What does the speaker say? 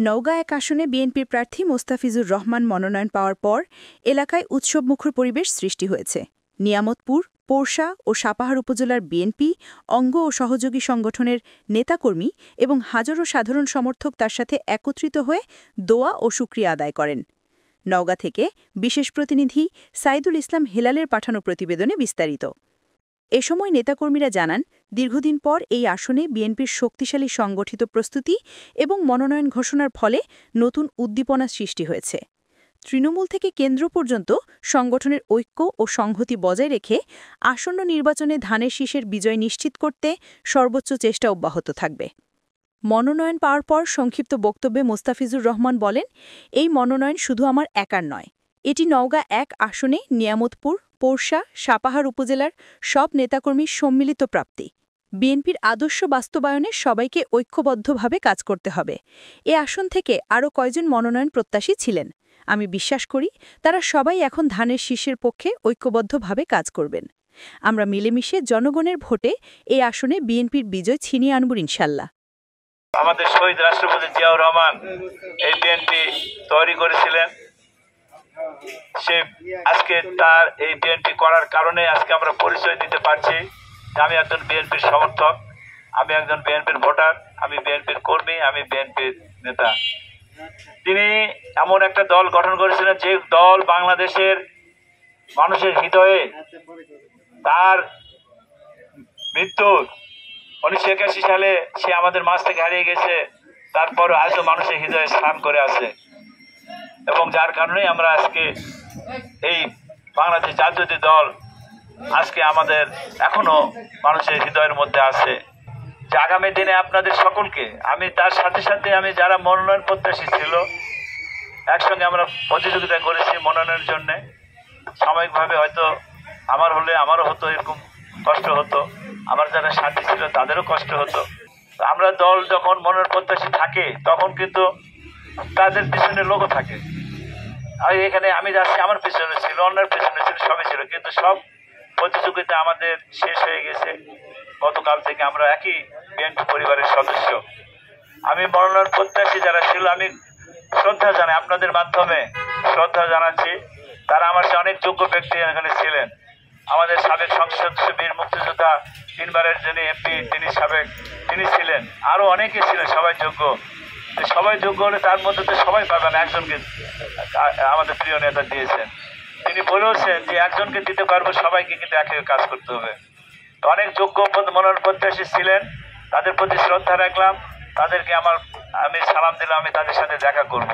নওগাঁ এক আসনে বিএনপির প্রার্থী মোস্তাফিজুর রহমান মনোনয়ন পাওয়ার পর এলাকায় উৎসবমুখর পরিবেশ সৃষ্টি হয়েছে। নিয়ামতপুর, পোরশা ও সাপাহার উপজেলার বিএনপি, অঙ্গ ও সহযোগী সংগঠনের নেতাকর্মী এবং হাজারো সাধারণ সমর্থক তার সাথে একত্রিত হয়ে দোয়া ও শুকরিয়া আদায় করেন। নওগাঁ থেকে বিশেষ প্রতিনিধি সাইদুল ইসলাম হেলালের পাঠানো প্রতিবেদনে বিস্তারিত। এ সময় নেতাকর্মীরা জানান, দীর্ঘদিন পর এই আসনে বিএনপির শক্তিশালী সংগঠিত প্রস্তুতি এবং মনোনয়ন ঘোষণার ফলে নতুন উদ্দীপনা সৃষ্টি হয়েছে। তৃণমূল থেকে কেন্দ্র পর্যন্ত সংগঠনের ঐক্য ও সংহতি বজায় রেখে আসন্ন নির্বাচনে ধানের শীষের বিজয় নিশ্চিত করতে সর্বোচ্চ চেষ্টা অব্যাহত থাকবে। মনোনয়ন পাওয়ার পর সংক্ষিপ্ত বক্তব্যে মোস্তাফিজুর রহমান বলেন, এই মনোনয়ন শুধু আমার একার নয়, এটি নওগাঁ এক আসনে নিয়ামতপুর, পোরশা, সাপাহার উপজেলার সব নেতাকর্মীর সম্মিলিত প্রাপ্তি। বিএনপির আদর্শ বাস্তবায়নে সবাইকে ঐক্যবদ্ধভাবে কাজ করতে হবে। এ আসন থেকে আরও কয়জন মনোনয়ন প্রত্যাশী ছিলেন। আমি বিশ্বাস করি তারা সবাই এখন ধানের শীষের পক্ষে ঐক্যবদ্ধভাবে কাজ করবেন। আমরা মিলেমিশে জনগণের ভোটে এ আসনে বিএনপির বিজয় ছিনিয়ে আনব ইনশাল্লাহ। আমাদের শহীদ রাষ্ট্রপতি জিয়াউর রহমান এই বিএনপি তৈরি করেছিলেন। সে আজকে তার এই বিএনপি করার কারণে আজকে আমরা পরিচয় দিতে পারছি যে আমি একজন বিএনপির সমর্থক, আমি একজন বিএনপির ভোটার, আমি বিএনপির কর্মী, আমি বিএনপির নেতা। তিনি এমন একটা দল গঠন করেছিলেন যে দল বাংলাদেশের মানুষের হৃদয়ে তার মৃত্যুর 1981 সালে সে আমাদের মাঝ থেকে হারিয়ে গেছে, তারপরও আজও মানুষের হৃদয়ে স্থান করে আছে এবং যার কারণে আমরা আজকে এই বাংলাদেশ জাতীয়তাবাদী দল আজকে আমাদের এখনো মানুষের হৃদয়ের মধ্যে আছে। যে আগামী দিনে আপনাদের সকলকে আমি তার সাথে সাথে আমি যারা মনোনয়ন প্রত্যাশী ছিল একসঙ্গে আমরা প্রতিযোগিতা করেছি মনোনয়নের জন্য। সাময়িকভাবে হয়তো আমার হলে আমারও হতো, এরকম কষ্ট হতো, আমার যারা সাথী ছিল তাদেরও কষ্ট হতো। আমরা দল যখন মনোনয়ন প্রত্যাশী থাকে তখন কিন্তু তাদের পিছনে লোকও থাকে। আর এখানে আমি যাচ্ছি, আমার পিছনে ছিল, অন্যের পিছনে ছিল, সবই ছিল, কিন্তু সব প্রতিযোগিতা আমাদের শেষ হয়ে গেছে। গতকাল থেকে আমরা একই বিএনপি পরিবারের সদস্য। আমি মনোনয়ন প্রত্যাশী যারা ছিল আমি শ্রদ্ধা জানাই, আপনাদের মাধ্যমে শ্রদ্ধা জানাচ্ছি। তারা আমার চেয়ে অনেক যোগ্য ব্যক্তি এখানে ছিলেন। আমাদের সাবেক সংসদ সদস্য বীর মুক্তিযোদ্ধা 3 বারের যিনি এমপি তিনি ছিলেন, আরও অনেকে ছিলেন, সবাই যোগ্য। সবাই যোগ্য হলে তার মধ্যে তো সবাই পাবেন, একজনকে আমাদের প্রিয় নেতা দিয়েছেন। তিনি বলেওছেন যে একজনকে দিতে পারবো, সবাইকে কিন্তু একই কাজ করতে হবে। তো অনেক যোগ্য মনোনয়ন প্রত্যাশী ছিলেন, তাদের প্রতি শ্রদ্ধা রাখলাম, তাদেরকে আমি সালাম দিলাম, আমি তাদের সাথে দেখা করব।